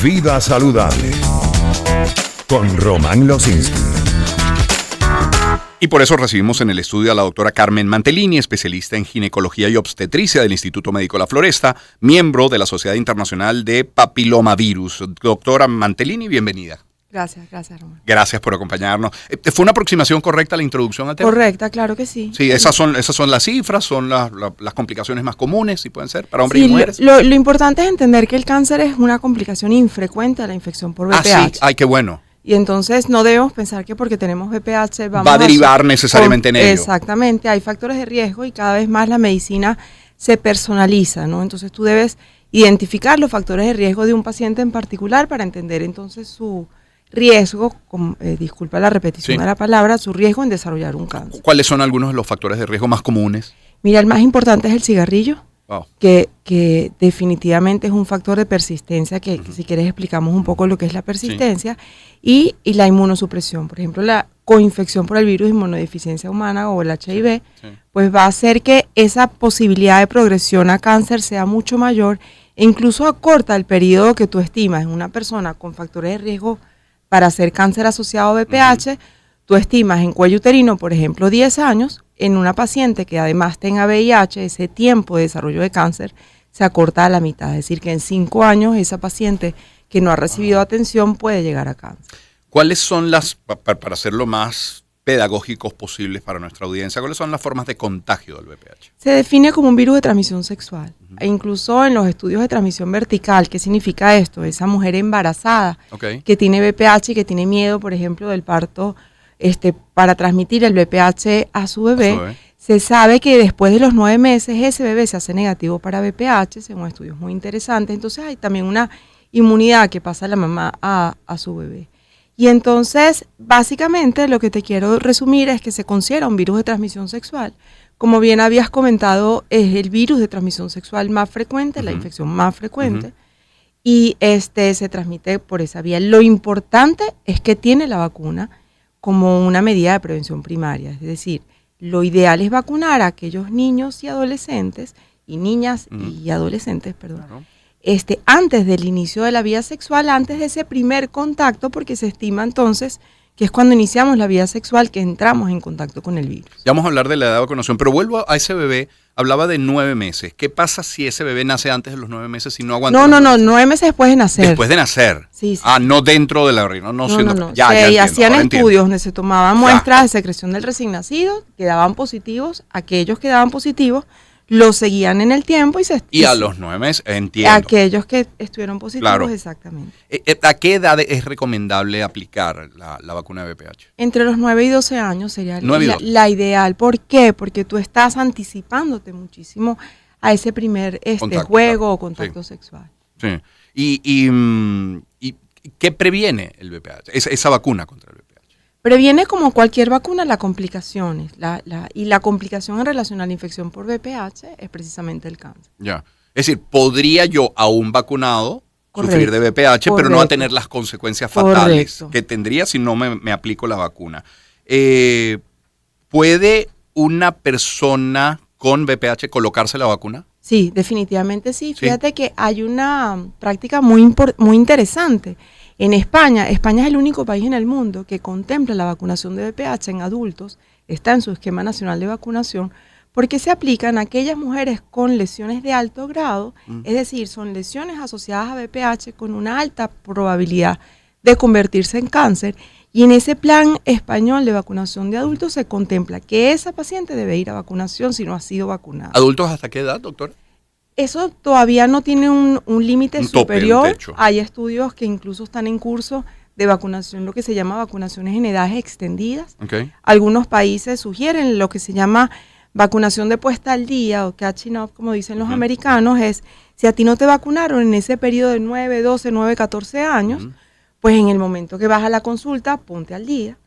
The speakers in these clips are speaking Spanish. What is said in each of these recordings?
Vida saludable con Román Lozinski. Y por eso recibimos en el estudio a la doctora Carmen Mantellini, especialista en ginecología y obstetricia del Instituto Médico La Floresta, miembro de la Sociedad Internacional de Papilomavirus. Doctora Mantellini, bienvenida. Gracias, Román. Gracias por acompañarnos. ¿Fue una aproximación correcta la introducción al tema? Correcta, claro que sí. Sí, esas son las cifras, son las complicaciones más comunes, si pueden ser, para hombres y mujeres. Lo importante es entender que el cáncer es una complicación infrecuente a la infección por VPH. Ah, sí, ay, qué bueno. Y entonces no debemos pensar que porque tenemos VPH va a derivar necesariamente en ello. Exactamente, hay factores de riesgo y cada vez más la medicina se personaliza, ¿no? Entonces tú debes identificar los factores de riesgo de un paciente en particular para entender entonces su riesgo, disculpa la repetición de la palabra, su riesgo en desarrollar un cáncer. ¿Cuáles son algunos de los factores de riesgo más comunes? Mira, el más importante es el cigarrillo. Wow. Que definitivamente es un factor de persistencia, que si quieres explicamos un poco lo que es la persistencia, y la inmunosupresión. Por ejemplo, la coinfección por el virus de inmunodeficiencia humana o el HIV, pues va a hacer que esa posibilidad de progresión a cáncer sea mucho mayor e incluso acorta el periodo que tú estimas en una persona con factores de riesgo para hacer cáncer asociado a VPH. Tú estimas en cuello uterino, por ejemplo, 10 años, en una paciente que además tenga VIH, ese tiempo de desarrollo de cáncer se acorta a la mitad. Es decir, que en 5 años esa paciente que no ha recibido atención puede llegar a cáncer. ¿Cuáles son para ser lo más pedagógicos posibles para nuestra audiencia, cuáles son las formas de contagio del VPH? Se define como un virus de transmisión sexual. E incluso en los estudios de transmisión vertical, ¿qué significa esto? Esa mujer embarazada que tiene VPH y que tiene miedo, por ejemplo, del parto, para transmitir el VPH a su bebé, se sabe que después de los 9 meses ese bebé se hace negativo para VPH, según estudios muy interesantes. Entonces hay también una inmunidad que pasa la mamá a su bebé. Y entonces, básicamente, lo que te quiero resumir es que se considera un virus de transmisión sexual. Como bien habías comentado, es el virus de transmisión sexual más frecuente, la infección más frecuente, y se transmite por esa vía. Lo importante es que tiene la vacuna como una medida de prevención primaria, es decir, lo ideal es vacunar a aquellos niños y adolescentes, y niñas y adolescentes, perdón, antes del inicio de la vida sexual, antes de ese primer contacto, porque se estima entonces que es cuando iniciamos la vida sexual que entramos en contacto con el virus. Ya vamos a hablar de la edad de vacunación, pero vuelvo a ese bebé, hablaba de 9 meses. ¿Qué pasa si ese bebé nace antes de los 9 meses y no aguanta? No, 9 meses después de nacer. Después de nacer. Sí. Ah, no dentro de la barriga, no. Ya hacían estudios donde se tomaban muestras de secreción del recién nacido, quedaban positivos, aquellos que daban positivos, los seguían en el tiempo y a los 9 meses, entiendo. Aquellos que estuvieron positivos, claro. Exactamente. ¿A qué edad es recomendable aplicar la vacuna de VPH? Entre los 9 y 12 años sería la ideal. ¿Por qué? Porque tú estás anticipándote muchísimo a ese primer juego o contacto sexual. Sí. ¿Y qué previene el VPH? Esa vacuna contra el VPH. Previene, como cualquier vacuna, las complicaciones. Y la complicación en relación a la infección por VPH es precisamente el cáncer. Ya. Es decir, podría yo, aún vacunado, sufrir de VPH, pero no va a tener las consecuencias fatales que tendría si no me aplico la vacuna. ¿Puede una persona con VPH colocarse la vacuna? Sí, definitivamente sí. Fíjate que hay una práctica muy interesante. En España es el único país en el mundo que contempla la vacunación de VPH en adultos, está en su esquema nacional de vacunación, porque se aplican a aquellas mujeres con lesiones de alto grado, es decir, son lesiones asociadas a VPH con una alta probabilidad de convertirse en cáncer, y en ese plan español de vacunación de adultos se contempla que esa paciente debe ir a vacunación si no ha sido vacunada. ¿Adultos hasta qué edad, doctor? Eso todavía no tiene un límite superior. Tope. Hay estudios que incluso están en curso de vacunación, lo que se llama vacunaciones en edades extendidas. Algunos países sugieren lo que se llama vacunación de puesta al día o catching up, como dicen los americanos, es si a ti no te vacunaron en ese periodo de 9, 12, 9, 14 años, pues en el momento que vas a la consulta, ponte al día.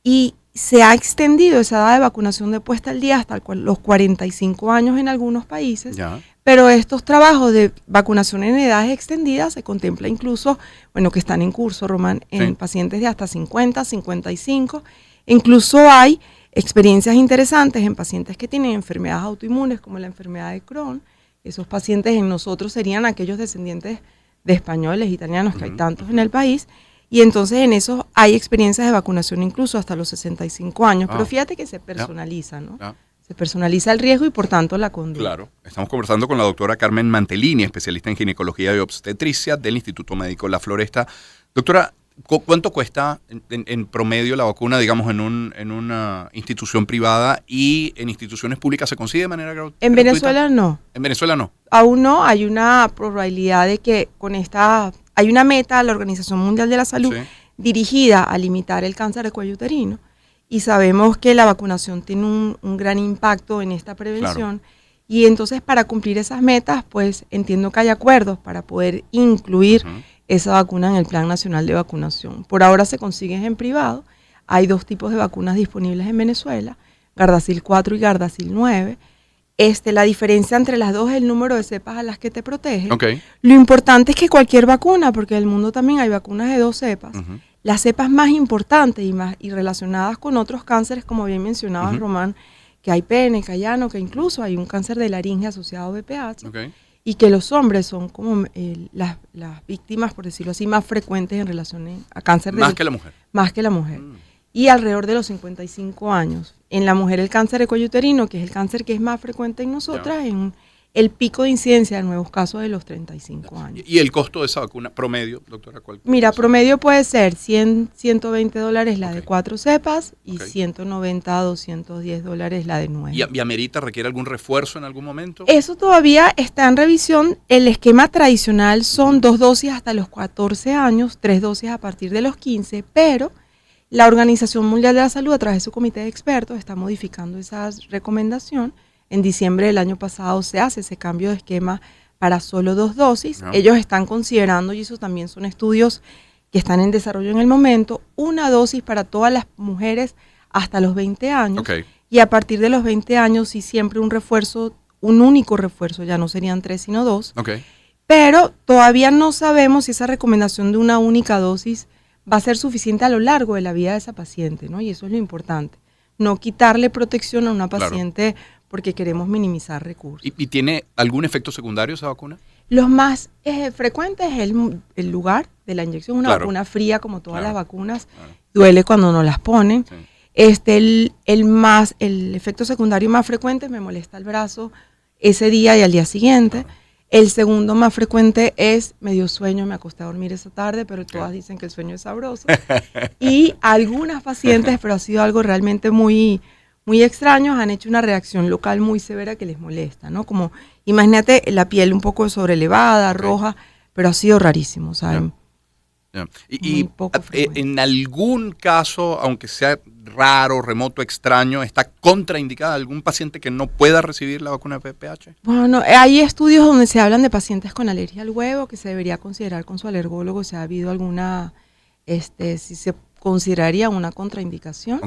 Y se ha extendido esa edad de vacunación de puesta al día hasta los 45 años en algunos países. Pero estos trabajos de vacunación en edades extendidas se contempla incluso, que están en curso, Román, en pacientes de hasta 50, 55. Incluso hay experiencias interesantes en pacientes que tienen enfermedades autoinmunes como la enfermedad de Crohn. Esos pacientes en nosotros serían aquellos descendientes de españoles, italianos, que hay tantos en el país. Y entonces en eso hay experiencias de vacunación incluso hasta los 65 años. Pero fíjate que se personaliza, ¿no? Se personaliza el riesgo y por tanto la conducta. Claro. Estamos conversando con la doctora Carmen Mantelini, especialista en ginecología y obstetricia del Instituto Médico La Floresta. Doctora, ¿cuánto cuesta en promedio la vacuna, digamos, en una institución privada, y en instituciones públicas se consigue de manera gratuita? En Venezuela no. En Venezuela no. Aún no, hay una probabilidad de que con esta, hay una meta de la Organización Mundial de la Salud dirigida a limitar el cáncer de cuello uterino, y sabemos que la vacunación tiene un gran impacto en esta prevención. Claro. Y entonces para cumplir esas metas, pues entiendo que hay acuerdos para poder incluir esa vacuna en el Plan Nacional de Vacunación. Por ahora se consiguen en privado. Hay 2 tipos de vacunas disponibles en Venezuela, Gardasil 4 y Gardasil 9. La diferencia entre las dos es el número de cepas a las que te protege. Lo importante es que cualquier vacuna, porque en el mundo también hay vacunas de 2 cepas, las cepas más importantes y relacionadas con otros cánceres, como bien mencionaba Román, que hay pene, que hay ano, que incluso hay un cáncer de laringe asociado a BPH, y que los hombres son como las víctimas, por decirlo así, más frecuentes en relación a cáncer más que la mujer. Más que la mujer. Y alrededor de los 55 años. En la mujer el cáncer de cuello uterino, que es el cáncer que es más frecuente en nosotras, en el pico de incidencia de nuevos casos de los 35 años. ¿Y el costo de esa vacuna promedio, doctora? Mira, promedio puede ser $100-120 la de 4 cepas y $190-210 la de 9. ¿Y amerita, requiere algún refuerzo en algún momento? Eso todavía está en revisión. El esquema tradicional son 2 dosis hasta los 14 años, 3 dosis a partir de los 15, pero la Organización Mundial de la Salud, a través de su comité de expertos, está modificando esa recomendación. En diciembre del año pasado se hace ese cambio de esquema para solo 2 dosis. Ellos están considerando, y eso también son estudios que están en desarrollo en el momento, 1 dosis para todas las mujeres hasta los 20 años. Y a partir de los 20 años, sí, siempre un refuerzo, un único refuerzo, ya no serían 3 sino 2. Pero todavía no sabemos si esa recomendación de una única dosis va a ser suficiente a lo largo de la vida de esa paciente, ¿no? Y eso es lo importante. No quitarle protección a una paciente porque queremos minimizar recursos. ¿Y tiene algún efecto secundario esa vacuna? Los más frecuentes es el lugar de la inyección, una vacuna fría como todas las vacunas, duele cuando no las ponen. El efecto secundario más frecuente, me molesta el brazo ese día y al día siguiente. El segundo más frecuente es me dio sueño, me acosté a dormir esa tarde, pero todas dicen que el sueño es sabroso. Y algunas pacientes, pero ha sido algo realmente muy, muy extraño, han hecho una reacción local muy severa que les molesta, ¿no? Como, imagínate la piel un poco sobrelevada, roja, pero ha sido rarísimo, ¿saben? Y en algún caso, aunque sea raro, remoto, extraño, ¿está contraindicada algún paciente que no pueda recibir la vacuna de VPH? Bueno, hay estudios donde se hablan de pacientes con alergia al huevo que se debería considerar con su alergólogo si ha habido alguna, si se consideraría una contraindicación.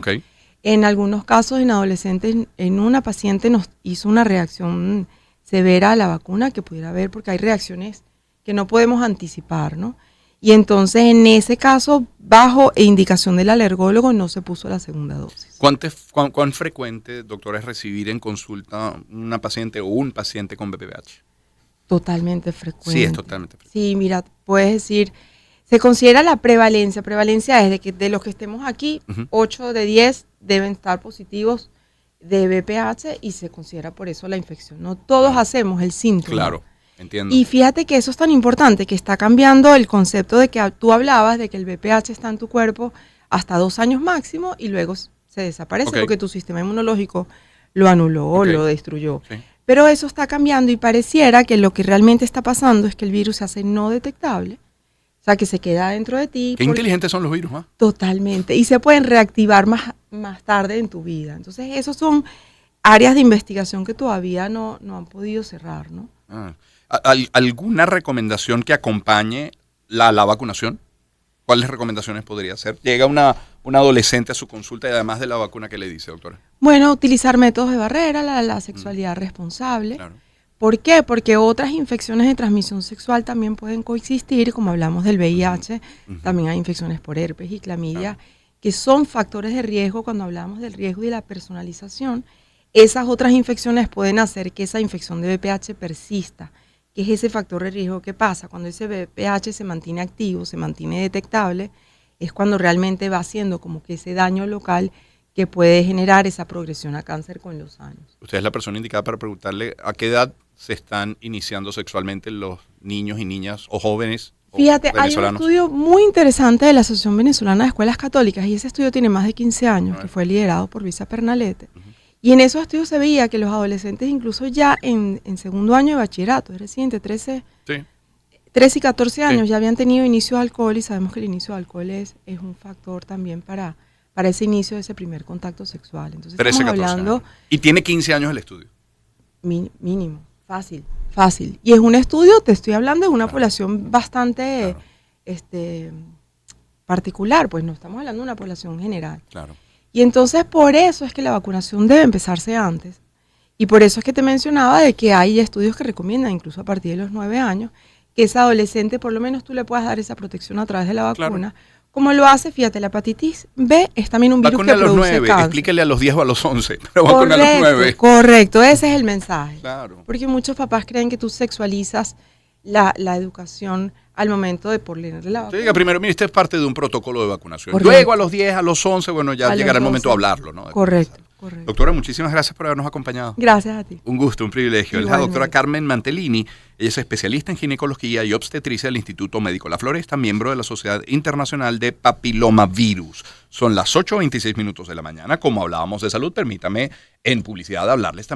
En algunos casos, en adolescentes, en una paciente nos hizo una reacción severa a la vacuna que pudiera haber, porque hay reacciones que no podemos anticipar, ¿no? Y entonces, en ese caso, bajo indicación del alergólogo, no se puso la segunda dosis. ¿Cuán frecuente, doctora, es recibir en consulta una paciente o un paciente con VPH? Totalmente frecuente. Sí, es totalmente frecuente. Sí, mira, puedes decir, se considera la prevalencia. Prevalencia es de que de los que estemos aquí, 8 de 10 deben estar positivos de VPH y se considera por eso la infección. No todos hacemos el síntoma. Claro. Entiendo. Y fíjate que eso es tan importante, que está cambiando el concepto de que tú hablabas de que el VPH está en tu cuerpo hasta 2 años máximo y luego se desaparece porque tu sistema inmunológico lo anuló, lo destruyó. Pero eso está cambiando y pareciera que lo que realmente está pasando es que el virus se hace no detectable, o sea, que se queda dentro de ti. Qué inteligentes son los virus, ¿ah? Totalmente, y se pueden reactivar más tarde en tu vida. Entonces, esos son áreas de investigación que todavía no han podido cerrar, ¿no? ¿Alguna recomendación que acompañe la vacunación? ¿Cuáles recomendaciones podría hacer? Llega una adolescente a su consulta y además de la vacuna, ¿qué le dice, doctora? Bueno, utilizar métodos de barrera, la sexualidad responsable. ¿Por qué? Porque otras infecciones de transmisión sexual también pueden coexistir, como hablamos del VIH, también hay infecciones por herpes y clamidia, que son factores de riesgo cuando hablamos del riesgo y de la personalización. Esas otras infecciones pueden hacer que esa infección de VPH persista, que es ese factor de riesgo. ¿Qué pasa? Cuando ese VPH se mantiene activo, se mantiene detectable, es cuando realmente va haciendo como que ese daño local que puede generar esa progresión a cáncer con los años. Usted es la persona indicada para preguntarle a qué edad se están iniciando sexualmente los niños y niñas o jóvenes. Fíjate, hay un estudio muy interesante de la Asociación Venezolana de Escuelas Católicas, y ese estudio tiene más de 15 años, que fue liderado por Luisa Pernalete. Y en esos estudios se veía que los adolescentes, incluso ya en segundo año de bachillerato, es reciente, 13 y 14 años, ya habían tenido inicio de alcohol, y sabemos que el inicio de alcohol es un factor también para ese inicio de ese primer contacto sexual. Entonces 13, estamos hablando... Y tiene 15 años el estudio. Mínimo, fácil. Y es un estudio, te estoy hablando de una población bastante particular, pues no estamos hablando de una población general. Claro. Y entonces por eso es que la vacunación debe empezarse antes. Y por eso es que te mencionaba de que hay estudios que recomiendan, incluso a partir de los 9 años, que ese adolescente por lo menos tú le puedas dar esa protección a través de la vacuna. Claro. Como lo hace, fíjate, la hepatitis B es también un virus que produce cáncer. Vacuna a los 9, explíquele a los 10 o a los 11, pero vacuna a los 9. Correcto, ese es el mensaje. Claro. Porque muchos papás creen que tú sexualizas la educación al momento de ponerle la vacuna. Diga primero, mire, este es parte de un protocolo de vacunación. Correcto. Luego a los 10, a los 11, bueno, ya llegará el momento de hablarlo, ¿no? Correcto. Doctora, muchísimas gracias por habernos acompañado. Gracias a ti. Un gusto, un privilegio. Es la doctora Carmen Mantelini. Ella es especialista en ginecología y obstetricia del Instituto Médico La Floresta, miembro de la Sociedad Internacional de Papilomavirus. Son las 8:26 de la mañana. Como hablábamos de salud, permítame en publicidad hablarles también